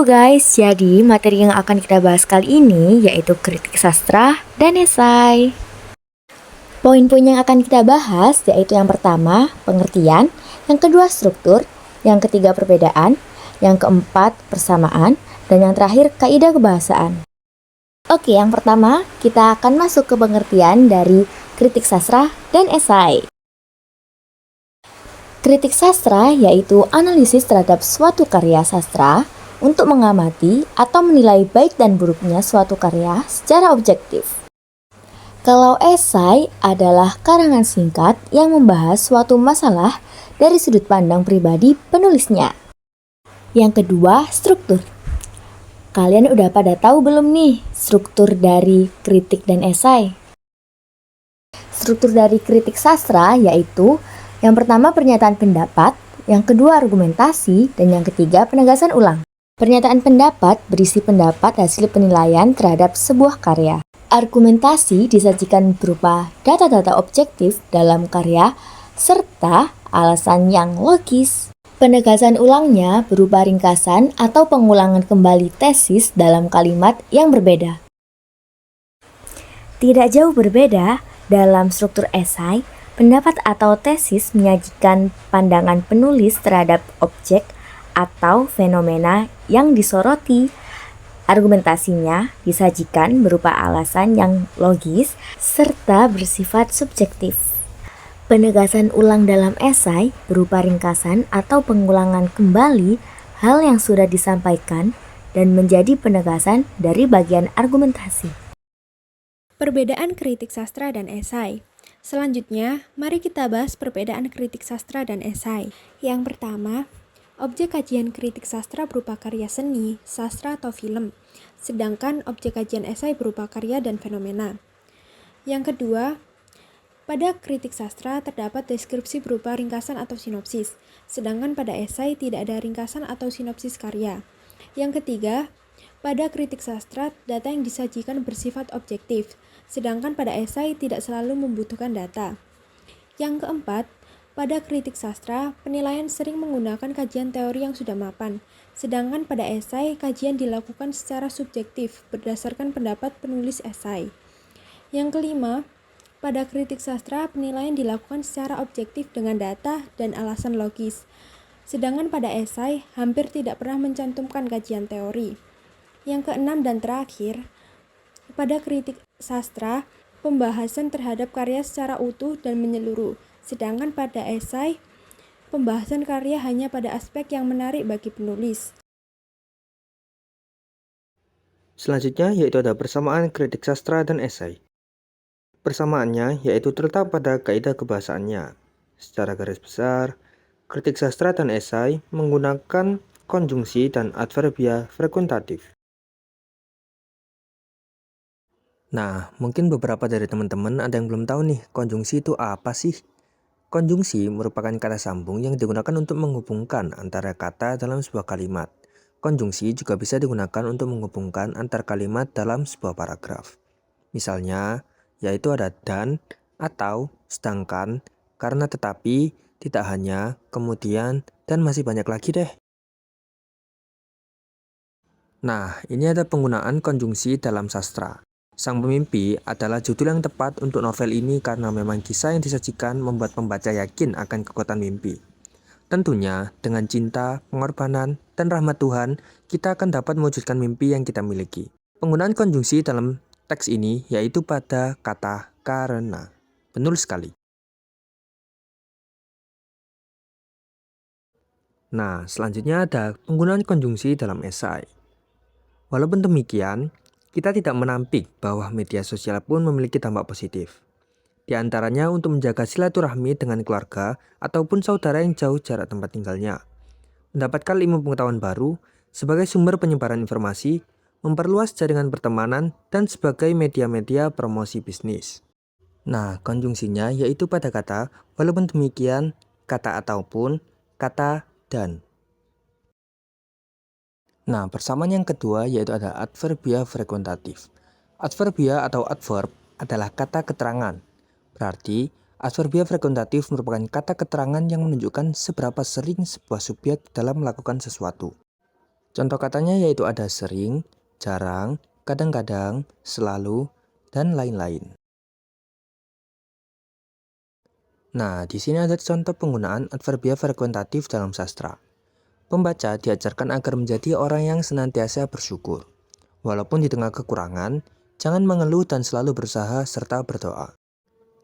guys, jadi materi yang akan kita bahas kali ini yaitu kritik sastra dan esai. Poin-poin yang akan kita bahas yaitu yang pertama, pengertian, yang kedua struktur, yang ketiga perbedaan, yang keempat persamaan, dan yang terakhir kaidah kebahasaan. Oke, yang pertama kita akan masuk ke pengertian dari kritik sastra dan esai. Kritik sastra yaitu analisis terhadap suatu karya sastra untuk mengamati atau menilai baik dan buruknya suatu karya secara objektif. Kalau esai adalah karangan singkat yang membahas suatu masalah dari sudut pandang pribadi penulisnya. Yang kedua, struktur. Kalian udah pada tahu belum nih struktur dari kritik dan esai? Struktur dari kritik sastra yaitu yang pertama pernyataan pendapat, yang kedua argumentasi, dan yang ketiga penegasan ulang. Pernyataan pendapat berisi pendapat hasil penilaian terhadap sebuah karya. Argumentasi disajikan berupa data-data objektif dalam karya serta alasan yang logis. Penegasan ulangnya berupa ringkasan atau pengulangan kembali tesis dalam kalimat yang berbeda. Tidak jauh berbeda dalam struktur esai, pendapat atau tesis menyajikan pandangan penulis terhadap objek atau fenomena yang disoroti. Argumentasinya disajikan berupa alasan yang logis serta bersifat subjektif. Penegasan ulang dalam esai berupa ringkasan atau pengulangan kembali hal yang sudah disampaikan dan menjadi penegasan dari bagian argumentasi. Perbedaan kritik sastra dan esai. Selanjutnya, mari kita bahas perbedaan kritik sastra dan esai. Yang pertama, objek kajian kritik sastra berupa karya seni, sastra atau film, sedangkan objek kajian esai berupa karya dan fenomena. Yang kedua, pada kritik sastra terdapat deskripsi berupa ringkasan atau sinopsis, sedangkan pada esai tidak ada ringkasan atau sinopsis karya. Yang ketiga, pada kritik sastra data yang disajikan bersifat objektif, sedangkan pada esai tidak selalu membutuhkan data. Yang keempat, pada kritik sastra, penilaian sering menggunakan kajian teori yang sudah mapan, sedangkan pada esai, kajian dilakukan secara subjektif berdasarkan pendapat penulis esai. Yang kelima, pada kritik sastra, penilaian dilakukan secara objektif dengan data dan alasan logis, sedangkan pada esai, hampir tidak pernah mencantumkan kajian teori. Yang keenam dan terakhir, pada kritik sastra, pembahasan terhadap karya secara utuh dan menyeluruh, sedangkan pada esai, pembahasan karya hanya pada aspek yang menarik bagi penulis. Selanjutnya yaitu ada persamaan kritik sastra dan esai. Persamaannya yaitu terletak pada kaidah kebahasaannya. Secara garis besar, kritik sastra dan esai menggunakan konjungsi dan adverbia frekuentatif. Nah, mungkin beberapa dari teman-teman ada yang belum tahu nih, konjungsi itu apa sih? Konjungsi merupakan kata sambung yang digunakan untuk menghubungkan antara kata dalam sebuah kalimat. Konjungsi juga bisa digunakan untuk menghubungkan antar kalimat dalam sebuah paragraf. Misalnya, yaitu ada dan, atau, sedangkan, karena tetapi, tidak hanya, kemudian, dan masih banyak lagi deh. Nah, ini ada penggunaan konjungsi dalam sastra. Sang Pemimpi adalah judul yang tepat untuk novel ini karena memang kisah yang disajikan membuat pembaca yakin akan kekuatan mimpi. Tentunya, dengan cinta, pengorbanan, dan rahmat Tuhan, kita akan dapat mewujudkan mimpi yang kita miliki. Penggunaan konjungsi dalam teks ini yaitu pada kata karena. Betul sekali. Nah, selanjutnya ada penggunaan konjungsi dalam esai. Walaupun demikian, kita tidak menampik bahwa media sosial pun memiliki dampak positif. Di antaranya untuk menjaga silaturahmi dengan keluarga ataupun saudara yang jauh jarak tempat tinggalnya. Mendapatkan ilmu pengetahuan baru sebagai sumber penyebaran informasi, memperluas jaringan pertemanan, dan sebagai media-media promosi bisnis. Nah, konjungsinya yaitu pada kata, walaupun demikian, kata ataupun, kata dan. Nah, persamaan yang kedua yaitu ada adverbia frekuentatif. Adverbia atau adverb adalah kata keterangan. Berarti, adverbia frekuentatif merupakan kata keterangan yang menunjukkan seberapa sering sebuah subjek dalam melakukan sesuatu. Contoh katanya yaitu ada sering, jarang, kadang-kadang, selalu, dan lain-lain. Nah, di sini ada contoh penggunaan adverbia frekuentatif dalam sastra. Pembaca diajarkan agar menjadi orang yang senantiasa bersyukur. Walaupun di tengah kekurangan, jangan mengeluh dan selalu berusaha serta berdoa.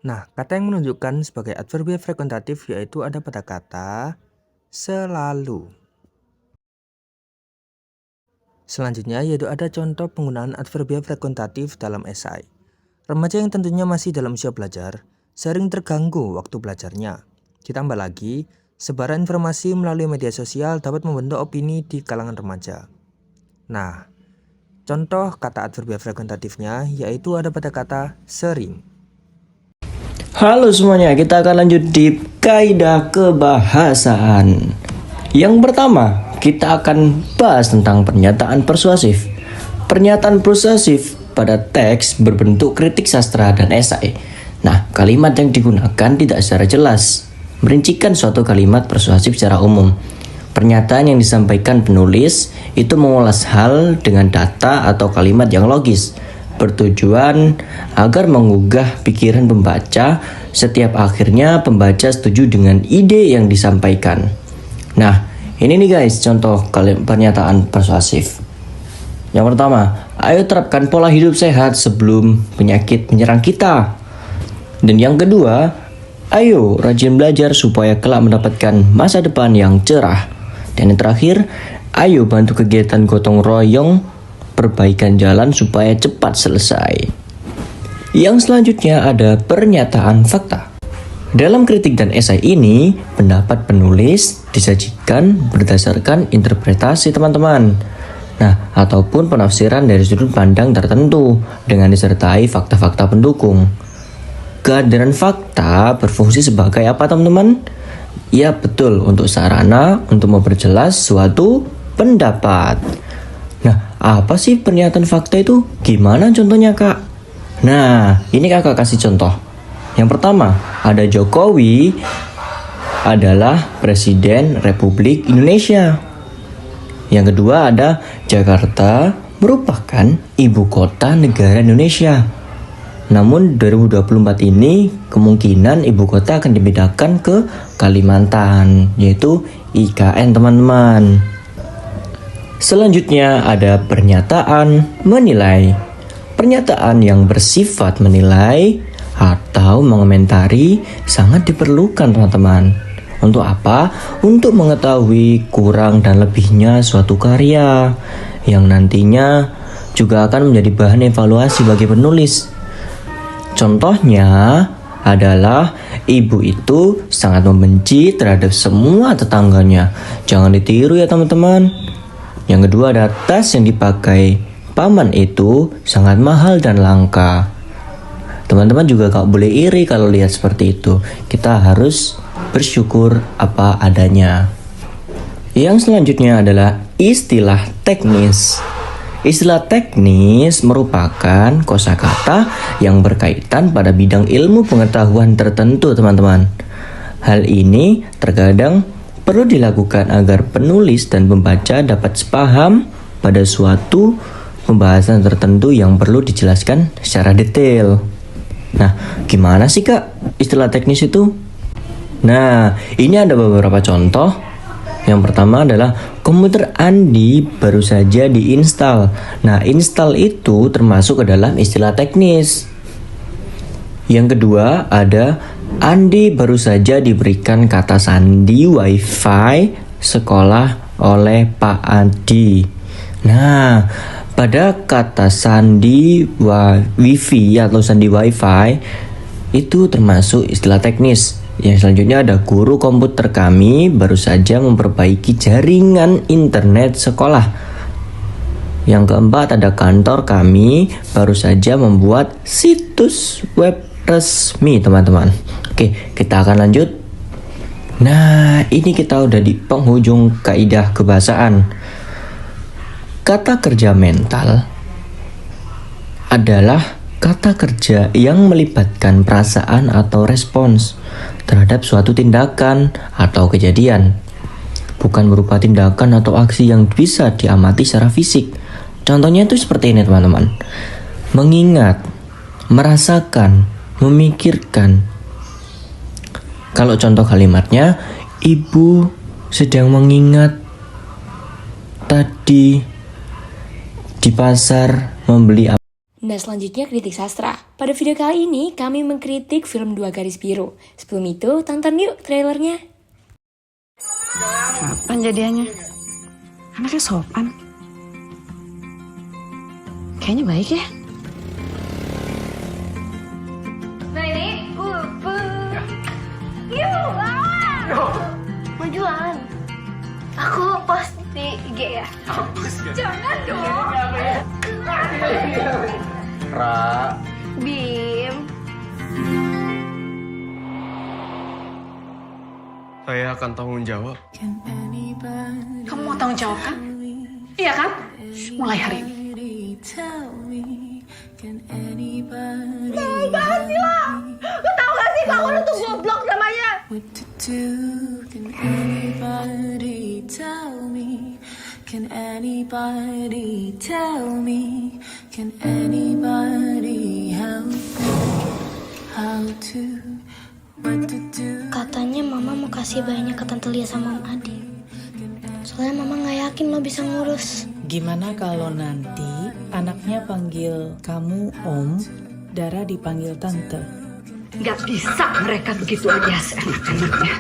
Nah, kata yang menunjukkan sebagai adverbia frekuentatif yaitu ada pada kata selalu. Selanjutnya yaitu ada contoh penggunaan adverbia frekuentatif dalam esai. Remaja yang tentunya masih dalam usia belajar, sering terganggu waktu belajarnya. Ditambah lagi, sebaran informasi melalui media sosial dapat membentuk opini di kalangan remaja. Nah, contoh kata adverbia frekuentatifnya yaitu ada pada kata sering. Halo semuanya, kita akan lanjut di kaidah kebahasaan. Yang pertama, kita akan bahas tentang pernyataan persuasif. Pernyataan persuasif pada teks berbentuk kritik sastra dan esai. Nah, kalimat yang digunakan tidak secara jelas, merincikan suatu kalimat persuasif secara umum. Pernyataan yang disampaikan penulis itu mengulas hal dengan data atau kalimat yang logis, bertujuan agar menggugah pikiran pembaca. Setiap akhirnya pembaca setuju dengan ide yang disampaikan. Nah, ini nih guys contoh pernyataan persuasif. Yang pertama, ayo terapkan pola hidup sehat sebelum penyakit menyerang kita. Dan yang kedua, ayo rajin belajar supaya kelak mendapatkan masa depan yang cerah. Dan yang terakhir, ayo bantu kegiatan gotong royong perbaikan jalan supaya cepat selesai. Yang selanjutnya ada pernyataan fakta. Dalam kritik dan esai ini, pendapat penulis disajikan berdasarkan interpretasi teman-teman. Nah, ataupun penafsiran dari sudut pandang tertentu dengan disertai fakta-fakta pendukung. Kehadiran fakta berfungsi sebagai apa teman-teman? Ya betul, untuk sarana untuk memperjelas suatu pendapat. Nah, apa sih pernyataan fakta itu? Gimana contohnya kak? Nah, ini kakak kasih contoh. Yang pertama, ada Jokowi adalah Presiden Republik Indonesia. Yang kedua ada Jakarta merupakan ibu kota negara Indonesia. Namun 2024 ini kemungkinan ibu kota akan dipindahkan ke Kalimantan, yaitu IKN teman-teman. Selanjutnya ada pernyataan menilai. Pernyataan yang bersifat menilai atau mengomentari sangat diperlukan teman-teman. Untuk apa? Untuk mengetahui kurang dan lebihnya suatu karya yang nantinya juga akan menjadi bahan evaluasi bagi penulis. Contohnya adalah ibu itu sangat membenci terhadap semua tetangganya. Jangan ditiru ya teman-teman. Yang kedua ada tas yang dipakai paman itu sangat mahal dan langka. Teman-teman juga gak boleh iri kalau lihat seperti itu. Kita harus bersyukur apa adanya. Yang selanjutnya adalah istilah teknis. Istilah teknis merupakan kosakata yang berkaitan pada bidang ilmu pengetahuan tertentu teman-teman. Hal ini terkadang perlu dilakukan agar penulis dan pembaca dapat sepaham pada suatu pembahasan tertentu yang perlu dijelaskan secara detail. Nah, gimana sih kak istilah teknis itu? Nah, ini ada beberapa contoh. Yang pertama adalah komputer Andi baru saja diinstal. Nah, install itu termasuk ke dalam istilah teknis. Yang kedua ada Andi baru saja diberikan kata sandi wifi sekolah oleh Pak Adi. Nah, pada kata sandi wifi atau sandi wifi itu termasuk istilah teknis. Yang selanjutnya ada guru komputer kami baru saja memperbaiki jaringan internet sekolah. Yang keempat ada kantor kami baru saja membuat situs web resmi teman-teman. Oke, kita akan lanjut. Nah, ini kita udah di penghujung kaidah kebahasaan. Kata kerja mental adalah kata kerja yang melibatkan perasaan atau respons terhadap suatu tindakan atau kejadian. bukan berupa tindakan atau aksi yang bisa diamati secara fisik. Contohnya itu seperti ini teman-teman. Mengingat, merasakan, memikirkan. Kalau contoh kalimatnya, ibu sedang mengingat tadi di pasar membeli apa. Nah, selanjutnya kritik sastra. Pada video kali ini kami mengkritik film Dua Garis Biru. Sebelum itu, tonton yuk trailernya. Kapan jadiannya? Anaknya sopan. Kayaknya baik ya. Majuan. Aku post di IG ya. Jangan dong. Bim. Saya akan tanggung jawab. Kamu mau tanggung jawab kan? Iya kan? Mulai hari ini. Tahu gak sih lo? Lo tau gak sih kalau lo tuh goblok namanya? Katanya mama mau kasih bayinya ke Tante Lia sama Om Adi. Soalnya mama gak yakin lo bisa ngurus. Gimana kalau nanti anaknya panggil kamu Om, Dara dipanggil Tante? Gak bisa mereka begitu aja seenak-enaknya.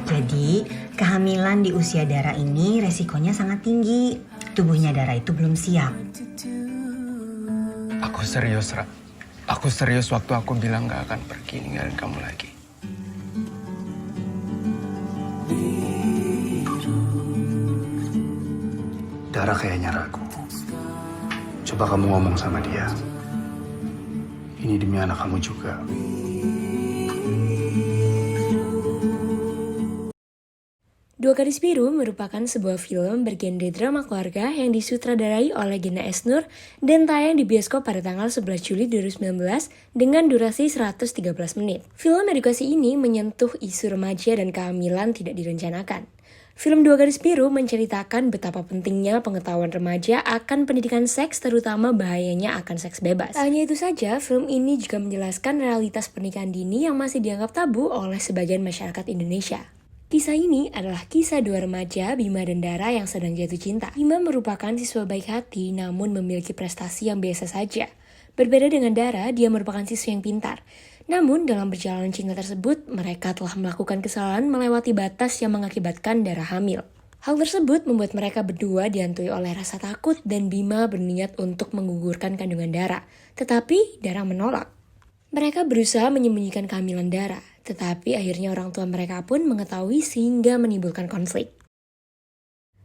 Jadi, kehamilan di usia Dara ini resikonya sangat tinggi. Tubuhnya Dara itu belum siap. Aku serius, Ra. Aku serius waktu aku bilang gak akan pergi ninggalin kamu lagi. Dara kayaknya ragu. Coba kamu ngomong sama dia. Ini demi anak kamu juga. Dua Garis Biru merupakan sebuah film bergenre drama keluarga yang disutradarai oleh Gina Esnur dan tayang di bioskop pada tanggal 11 Juli 2019 dengan durasi 113 menit. Film edukasi ini menyentuh isu remaja dan kehamilan tidak direncanakan. Film Dua Garis Biru menceritakan betapa pentingnya pengetahuan remaja akan pendidikan seks, terutama bahayanya akan seks bebas. Tak hanya itu saja, film ini juga menjelaskan realitas pernikahan dini yang masih dianggap tabu oleh sebagian masyarakat Indonesia. Kisah ini adalah kisah dua remaja, Bima dan Dara, yang sedang jatuh cinta. Bima merupakan siswa baik hati namun memiliki prestasi yang biasa saja. Berbeda dengan Dara, dia merupakan siswa yang pintar. Namun, dalam perjalanan cinta tersebut, mereka telah melakukan kesalahan melewati batas yang mengakibatkan Dara hamil. Hal tersebut membuat mereka berdua dihantui oleh rasa takut dan Bima berniat untuk menggugurkan kandungan Dara. Tetapi, Dara menolak. Mereka berusaha menyembunyikan kehamilan Dara, tetapi akhirnya orang tua mereka pun mengetahui sehingga menimbulkan konflik.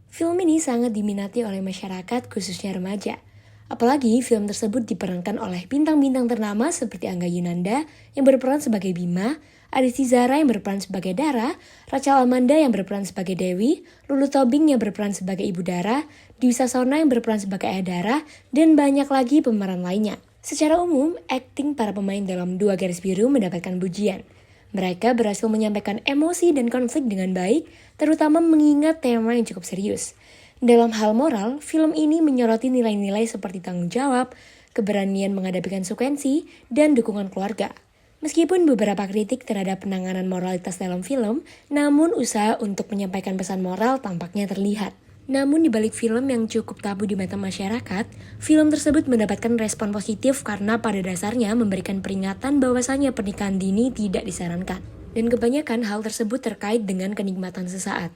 Film ini sangat diminati oleh masyarakat, khususnya remaja. Apalagi film tersebut diperankan oleh bintang-bintang ternama seperti Angga Yunanda yang berperan sebagai Bima, Adisti Zara yang berperan sebagai Dara, Rachel Amanda yang berperan sebagai Dewi, Lulu Tobing yang berperan sebagai Ibu Dara, Dwi Sasona yang berperan sebagai Ayah Dara, dan banyak lagi pemeran lainnya. Secara umum, akting para pemain dalam Dua Garis Biru mendapatkan pujian. Mereka berhasil menyampaikan emosi dan konflik dengan baik, terutama mengingat tema yang cukup serius. Dalam hal moral, film ini menyoroti nilai-nilai seperti tanggung jawab, keberanian menghadapi konsekuensi, dan dukungan keluarga. Meskipun beberapa kritik terhadap penanganan moralitas dalam film, namun usaha untuk menyampaikan pesan moral tampaknya terlihat. Namun di balik film yang cukup tabu di mata masyarakat, film tersebut mendapatkan respon positif karena pada dasarnya memberikan peringatan bahwasannya pernikahan dini tidak disarankan. Dan kebanyakan hal tersebut terkait dengan kenikmatan sesaat.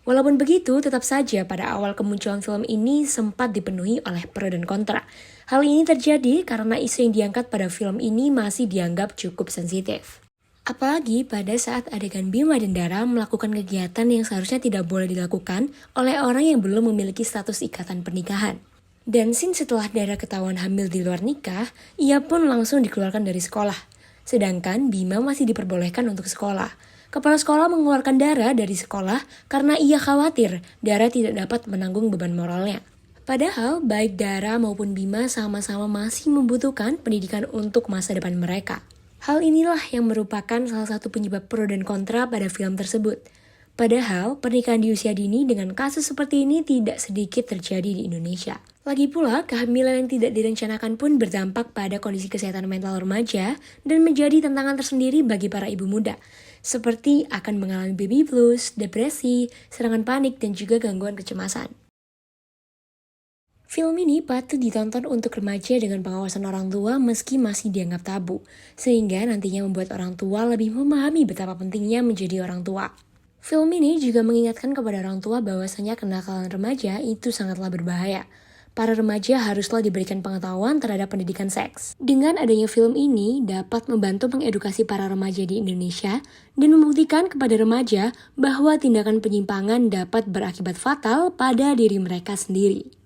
Walaupun begitu, tetap saja pada awal kemunculan film ini sempat dipenuhi oleh pro dan kontra. Hal ini terjadi karena isu yang diangkat pada film ini masih dianggap cukup sensitif. Apalagi pada saat adegan Bima dan Dara melakukan kegiatan yang seharusnya tidak boleh dilakukan oleh orang yang belum memiliki status ikatan pernikahan. Dan setelah Dara ketahuan hamil di luar nikah, ia pun langsung dikeluarkan dari sekolah. Sedangkan Bima masih diperbolehkan untuk sekolah. Kepala sekolah mengeluarkan Dara dari sekolah karena ia khawatir Dara tidak dapat menanggung beban moralnya. Padahal baik Dara maupun Bima sama-sama masih membutuhkan pendidikan untuk masa depan mereka. Hal inilah yang merupakan salah satu penyebab pro dan kontra pada film tersebut. Padahal, pernikahan di usia dini dengan kasus seperti ini tidak sedikit terjadi di Indonesia. Lagi pula, kehamilan yang tidak direncanakan pun berdampak pada kondisi kesehatan mental remaja dan menjadi tantangan tersendiri bagi para ibu muda, seperti akan mengalami baby blues, depresi, serangan panik, dan juga gangguan kecemasan. Film ini patut ditonton untuk remaja dengan pengawasan orang tua meski masih dianggap tabu, sehingga nantinya membuat orang tua lebih memahami betapa pentingnya menjadi orang tua. Film ini juga mengingatkan kepada orang tua bahwasanya kenakalan remaja itu sangatlah berbahaya. Para remaja haruslah diberikan pengetahuan terhadap pendidikan seks. Dengan adanya film ini dapat membantu mengedukasi para remaja di Indonesia dan membuktikan kepada remaja bahwa tindakan penyimpangan dapat berakibat fatal pada diri mereka sendiri.